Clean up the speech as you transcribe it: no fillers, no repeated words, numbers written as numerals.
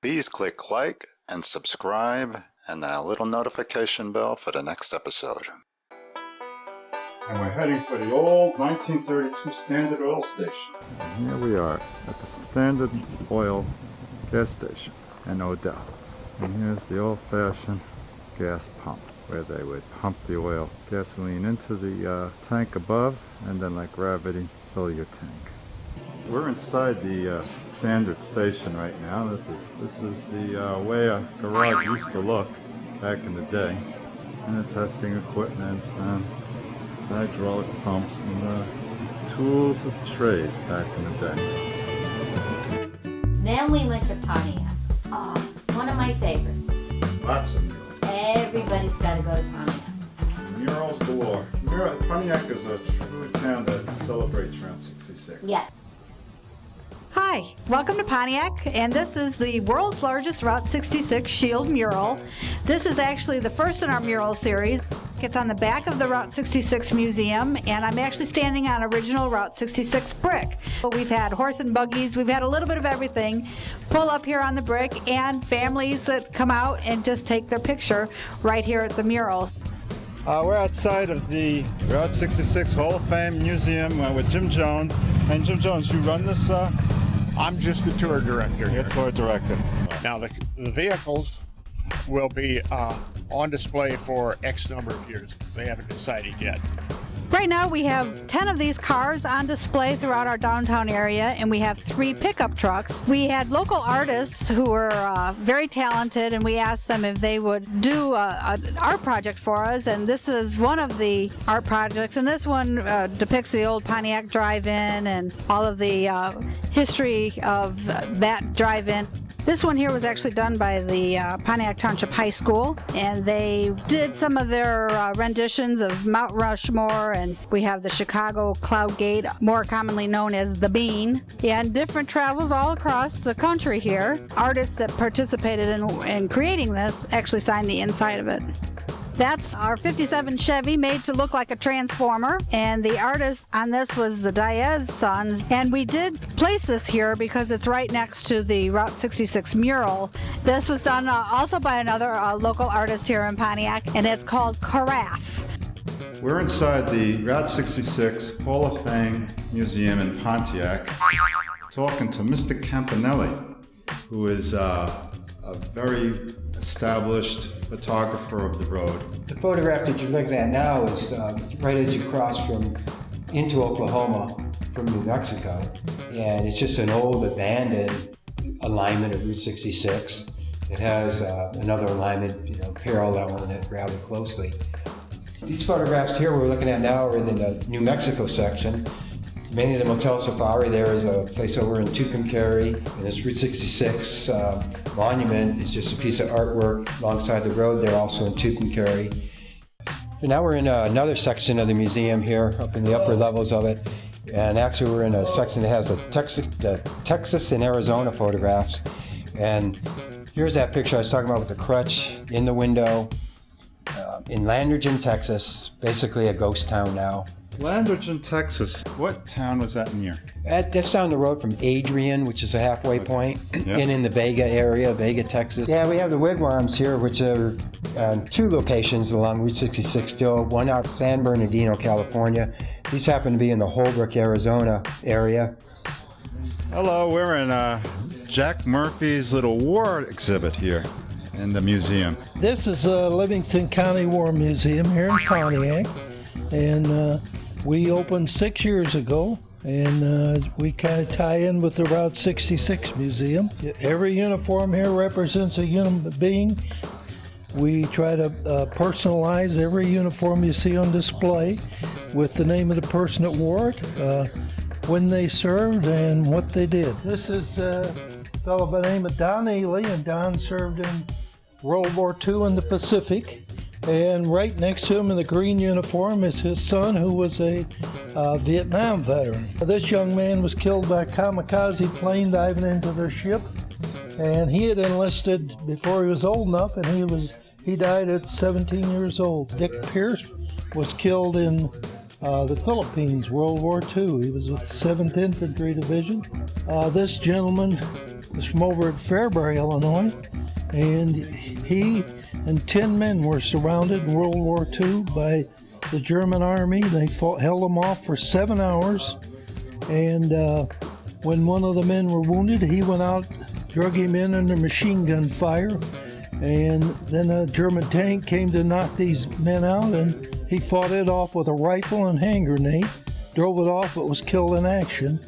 Please click like and subscribe and that little notification bell for the next episode. And we're heading for the old 1932 Standard Oil Station. And here we are at the Standard Oil gas station in Odell. And here's the old-fashioned gas pump where they would pump the oil, gasoline into the tank above and then like gravity fill your tank. We're inside the Standard station right now. This is the way a garage used to look back in the day. And the testing equipment and hydraulic pumps and tools of trade back in the day. Then we went to Pontiac. Oh, one of my favorites. Lots of murals. Everybody's got to go to Pontiac. Murals galore. Pontiac is a true town that celebrates Route 66. Yeah. Hi, welcome to Pontiac, and this is the world's largest Route 66 shield mural. This is actually the first in our mural series. It's on the back of the Route 66 museum, and I'm actually standing on original Route 66 brick. We've had horse and buggies, we've had a little bit of everything pull up here on the brick, and families that come out and just take their picture right here at the mural. We're outside of the Route 66 Hall of Fame Museum with Jim Jones. And Jim Jones, you run this? I'm just the tour director. You're tour director. Now the vehicles will be on display for X number of years. They haven't decided yet. Right now we have 10 of these cars on display throughout our downtown area, and we have 3 pickup trucks. We had local artists who were very talented, and we asked them if they would do an art project for us, and this is one of the art projects, and this one depicts the old Pontiac drive-in and all of the history of that drive-in. This one here was actually done by the Pontiac Township High School, and they did some of their renditions of Mount Rushmore, and we have the Chicago Cloud Gate, more commonly known as the Bean, and different travels all across the country here. Artists that participated in creating this actually signed the inside of it. That's our 57 Chevy made to look like a transformer, and the artist on this was the Diaz sons, and we did place this here because it's right next to the Route 66 mural. This was done also by another local artist here in Pontiac, and it's called Carafe. We're inside the Route 66 Hall of Fame Museum in Pontiac, talking to Mr. Campanelle, who is a very established photographer of the road. The photograph that you're looking at now is right as you cross into Oklahoma from New Mexico, and it's just an old abandoned alignment of Route 66. It has another alignment, parallel on it rather closely. These photographs here we're looking at now are in the New Mexico section. Mainly the Motel Safari. There is a place over in Tucumcari, and this Route 66 monument is just a piece of artwork alongside the road there, also in Tucumcari. So now we're in another section of the museum here, up in the upper levels of it, and actually we're in a section that has the Texas and Arizona photographs. And here's that picture I was talking about with the crutch in the window in Landridge, Texas, basically a ghost town now. Landridge, Texas. What town was that near? That's down the road from Adrian, which is a halfway point, Yep. and in the Vega area, Vega, Texas. Yeah, we have the wigwams here, which are 2 locations along Route 66 still, one out San Bernardino, California. These happen to be in the Holbrook, Arizona area. Hello, we're in Jack Murphy's little war exhibit here in the museum. This is a Livingston County War Museum here in Pontiac, and we opened 6 years ago, and we kind of tie in with the Route 66 Museum. Every uniform here represents a human being. We try to personalize every uniform you see on display with the name of the person that wore it, when they served, and what they did. This is a fellow by the name of Don Ely, and Don served in World War II in the Pacific. And right next to him in the green uniform is his son, who was a Vietnam veteran. This young man was killed by a kamikaze plane diving into their ship, and he had enlisted before he was old enough, and he died at 17 years old. Dick Pierce was killed in the Philippines, World War II. He was with the 7th Infantry Division. This gentleman was from over at Fairbury, Illinois, and he and 10 men were surrounded in World War II by the German army. They held them off for 7 hours, and when one of the men were wounded, he went out, drug him in under machine gun fire, and then a German tank came to knock these men out, and he fought it off with a rifle and hand grenade, drove it off, but was killed in action.